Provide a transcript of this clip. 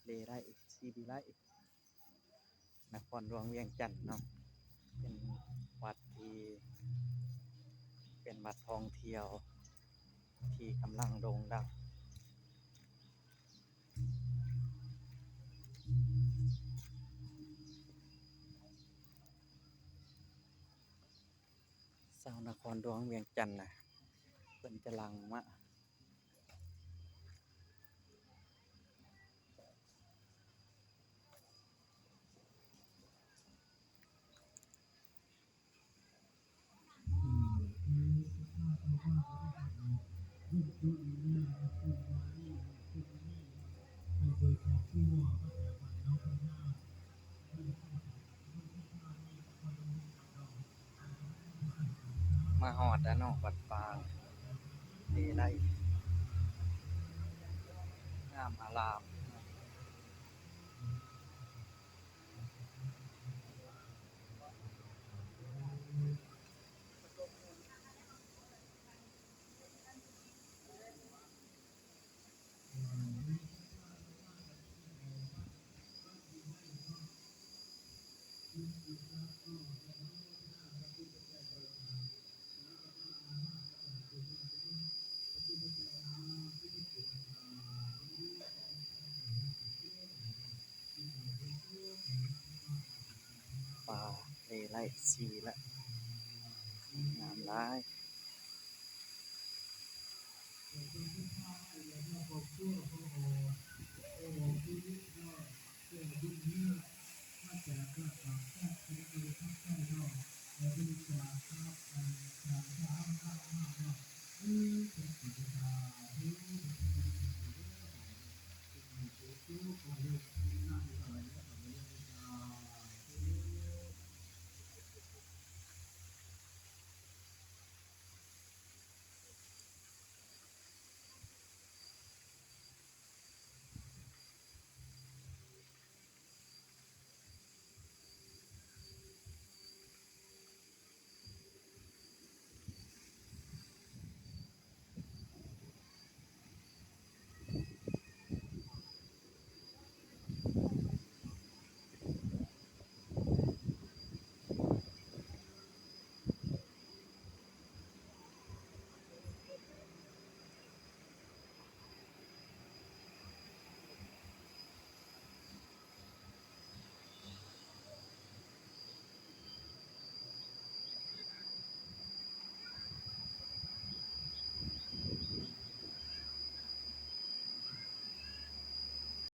เลไลซีบีไลนครหลวงเวียงจันทน์เนาะเป็นวัดที่เป็นวัดท่องเที่ยวที่กำลังโด่งดังชาวนครหลวงเวียงจันทน์นะเพิ่นจะลังมาฮอดแล้วเนาะวัดป่าเลไลงามอารามป่าเลไลซีละงามหลาย